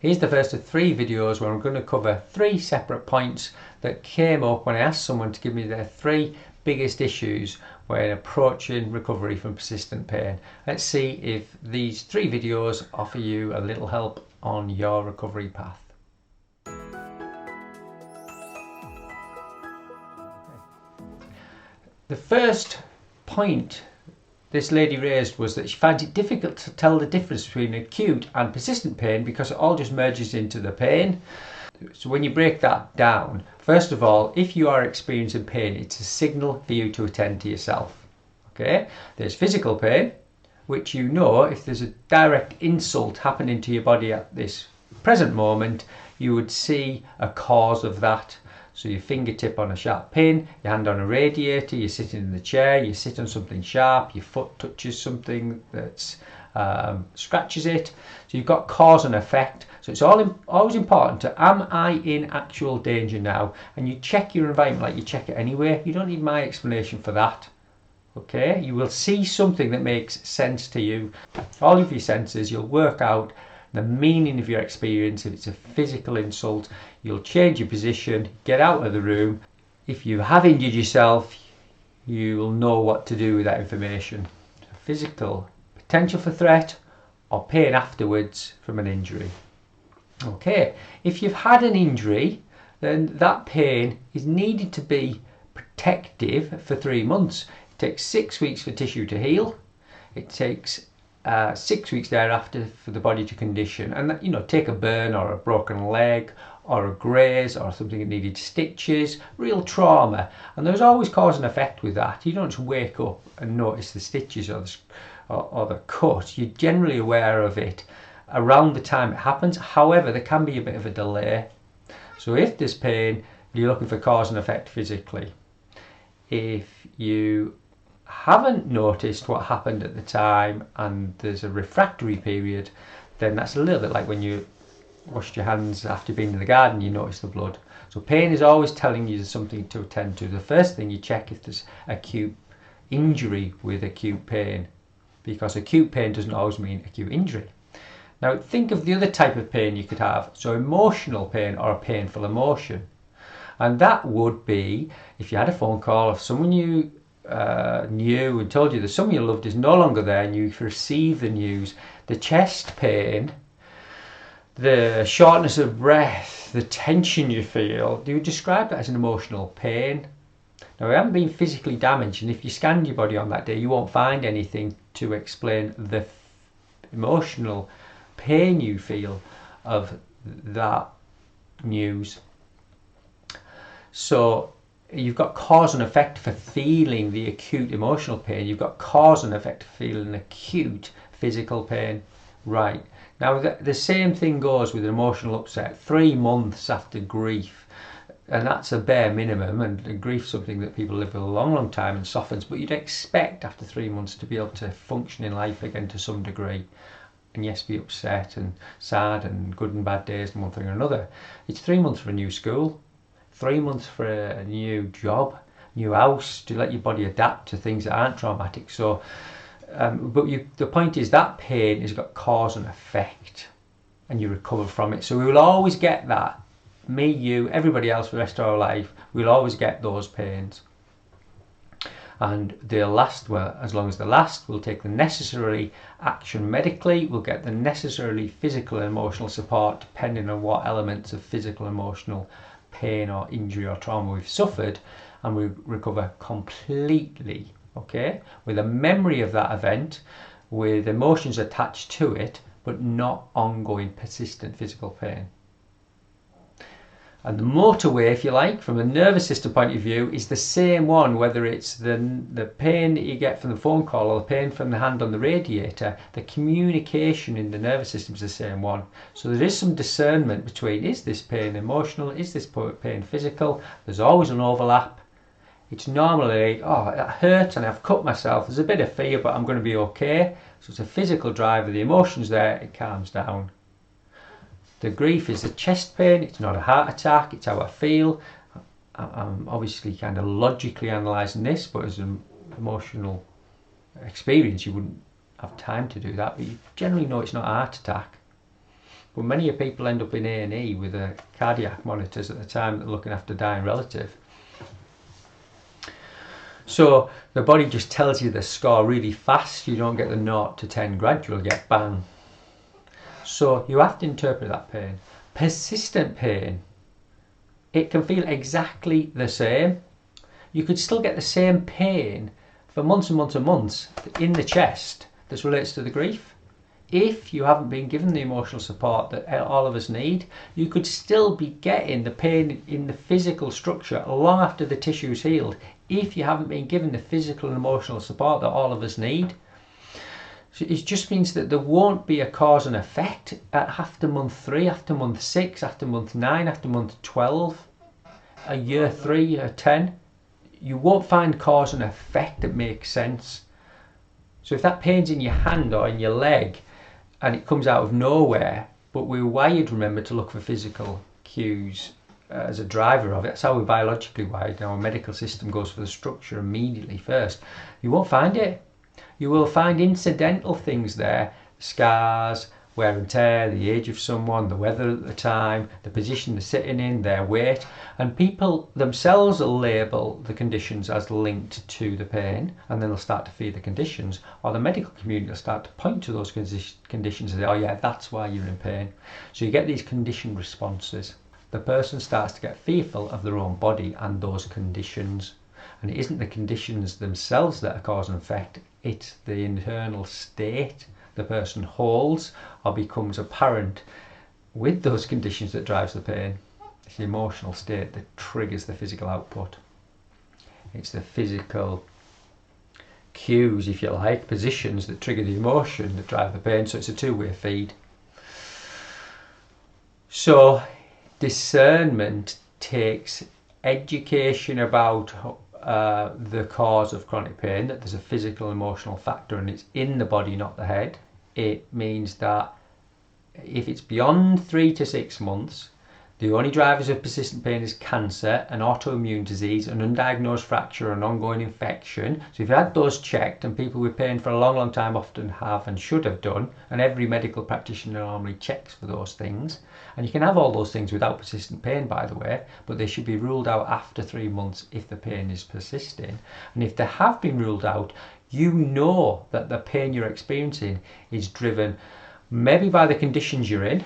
Here's the first of 3 videos where I'm going to cover 3 separate points that came up when I asked someone to give me their 3 biggest issues when approaching recovery from persistent pain. Let's see if these 3 videos offer you a little help on your recovery path. The first point this lady raised was that she finds it difficult to tell the difference between acute and persistent pain because it all just merges into the pain. So when you break that down, first of all, if you are experiencing pain, it's a signal for you to attend to yourself. Okay? There's physical pain, which you know if there's a direct insult happening to your body at this present moment, you would see a cause of that. So your fingertip on a sharp pin, your hand on a radiator, you're sitting in the chair, you sit on something sharp, your foot touches something that scratches it. So you've got cause and effect. So it's always important to, am I in actual danger now? And you check your environment like you check it anyway. You don't need my explanation for that. Okay? You will see something that makes sense to you. All of your senses, you'll work out the meaning of your experience. If it's a physical insult, you'll change your position, get out of the room. If you have injured yourself, you will know what to do with that information. Physical potential for threat or pain afterwards from an injury. Okay, if you've had an injury, then that pain is needed to be protective for 3 months. It takes 6 weeks for tissue to heal. It takes 6 weeks thereafter for the body to condition, and take a burn or a broken leg or a graze or something that needed stitches, real trauma, and there's always cause and effect with that. You don't just wake up and notice the stitches or the cut. You're generally aware of it around the time it happens. However, there can be a bit of a delay. So if there's pain, you're looking for cause and effect physically. If you haven't noticed what happened at the time and there's a refractory period, then that's a little bit like when you washed your hands after being in the garden, you notice the blood. So pain is always telling you there's something to attend to. The first thing you check if there's acute injury with acute pain, because acute pain doesn't always mean acute injury. Now think of the other type of pain you could have, so emotional pain or a painful emotion. And that would be if you had a phone call of someone you knew and told you that someone you loved is no longer there, and you receive the news, the chest pain, the shortness of breath, the tension you feel, you would describe that as an emotional pain. Now, we haven't been physically damaged, and if you scanned your body on that day, you won't find anything to explain the emotional pain you feel of that news. So you've got cause and effect for feeling the acute emotional pain. You've got cause and effect for feeling acute physical pain. Right. Now the same thing goes with an emotional upset 3 months after grief. And that's a bare minimum, and grief's something that people live with a long, long time and softens, but you'd expect after 3 months to be able to function in life again to some degree. And yes, be upset and sad and good and bad days and one thing or another. It's 3 months for a new school. 3 months for a new job, new house, to let your body adapt to things that aren't traumatic. So, the point is that pain has got cause and effect, and you recover from it. So we will always get that. Me, you, everybody else for the rest of our life, we'll always get those pains. And they'll last, well, as long as they last. We'll take the necessary action medically. We'll get the necessarily physical and emotional support depending on what elements of physical and emotional pain or injury or trauma we've suffered, and we recover completely, okay, with a memory of that event, with emotions attached to it, but not ongoing persistent physical pain. And the motorway, if you like, from a nervous system point of view, is the same one, whether it's the pain that you get from the phone call or the pain from the hand on the radiator. The communication in the nervous system is the same one. So there is some discernment between, is this pain emotional, is this pain physical? There's always an overlap. It's normally, oh, it hurt and I've cut myself. There's a bit of fear, but I'm going to be okay. So it's a physical driver, the emotion's there, it calms down. The grief is the chest pain, it's not a heart attack, it's how I feel. I'm obviously kind of logically analysing this, but as an emotional experience you wouldn't have time to do that, but you generally know it's not a heart attack. But many people end up in A&E with cardiac monitors at the time that they're looking after a dying relative. So the body just tells you the score really fast. You don't get the 0 to 10 gradual, you get bang. So you have to interpret that pain. Persistent pain, it can feel exactly the same. You could still get the same pain for months and months and months in the chest that relates to the grief. If you haven't been given the emotional support that all of us need, you could still be getting the pain in the physical structure long after the tissue's healed, if you haven't been given the physical and emotional support that all of us need. So it just means that there won't be a cause and effect after month 3, after month 6, after month 9, after month 12, a year 3, year 10. You won't find cause and effect that makes sense. So if that pain's in your hand or in your leg and it comes out of nowhere, but we're wired, remember, to look for physical cues as a driver of it. That's how we're biologically wired. Our medical system goes for the structure immediately first. You won't find it. You will find incidental things there, scars, wear and tear, the age of someone, the weather at the time, the position they're sitting in, their weight, and people themselves will label the conditions as linked to the pain, and then they'll start to feed the conditions, or the medical community will start to point to those conditions and say, oh yeah, that's why you're in pain. So you get these conditioned responses. The person starts to get fearful of their own body and those conditions. And it isn't the conditions themselves that are cause and effect, it's the internal state the person holds or becomes apparent with those conditions that drives the pain. It's the emotional state that triggers the physical output. It's the physical cues, if you like, positions that trigger the emotion that drive the pain. So it's a two-way feed. So discernment takes education about the cause of chronic pain, that there's a physical emotional factor and it's in the body, not the head. It means that if it's beyond 3 to 6 months, the only drivers of persistent pain is cancer, an autoimmune disease, an undiagnosed fracture, an ongoing infection. So if you had those checked, and people with pain for a long time often have and should have done, and every medical practitioner normally checks for those things, and you can have all those things without persistent pain, by the way, but they should be ruled out after 3 months if the pain is persisting. And if they have been ruled out, you know that the pain you're experiencing is driven maybe by the conditions you're in,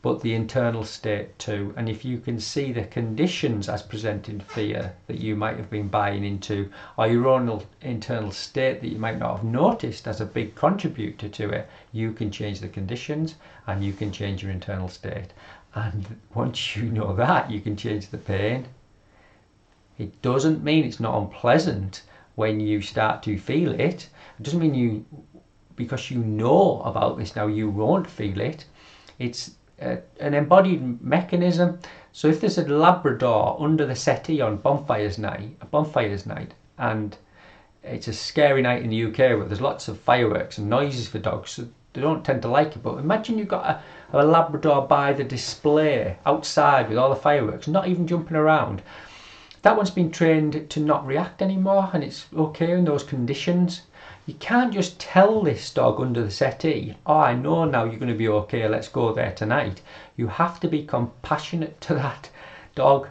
but the internal state too. And if you can see the conditions as presenting fear that you might have been buying into, or your own internal state that you might not have noticed as a big contributor to it, you can change the conditions and you can change your internal state. And once you know that, you can change the pain. It doesn't mean it's not unpleasant when you start to feel it. It doesn't mean because you know about this now, you won't feel it. It's an embodied mechanism. So if there's a Labrador under the settee on bonfires night, and it's a scary night in the UK where there's lots of fireworks and noises for dogs, so they don't tend to like it. But imagine you've got a Labrador by the display outside with all the fireworks, not even jumping around. That one's been trained to not react anymore, and it's okay in those conditions. You can't just tell this dog under the settee, oh, I know now you're going to be okay, let's go there tonight. You have to be compassionate to that dog,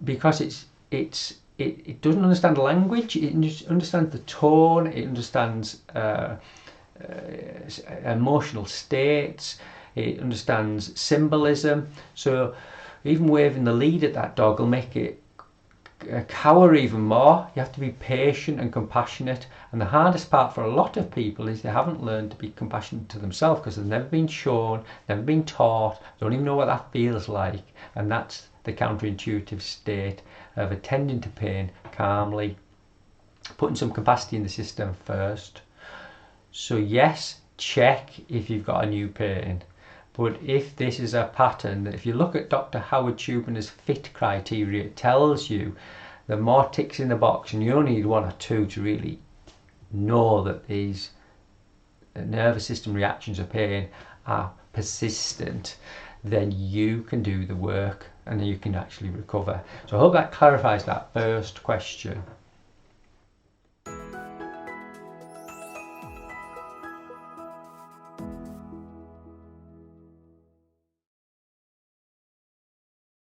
because it doesn't understand language, it understands the tone, it understands emotional states, it understands symbolism. So even waving the lead at that dog will make it cower even more. You have to be patient and compassionate, and the hardest part for a lot of people is they haven't learned to be compassionate to themselves because they've never been shown, never been taught, don't even know what that feels like. And that's the counterintuitive state of attending to pain calmly, putting some capacity in the system first. So yes, check if you've got a new pain. But if this is a pattern, if you look at Dr. Howard Tuberner's FIT criteria, it tells you the more ticks in the box, and you only need 1 or 2 to really know that these nervous system reactions of pain are persistent, then you can do the work and you can actually recover. So I hope that clarifies that first question.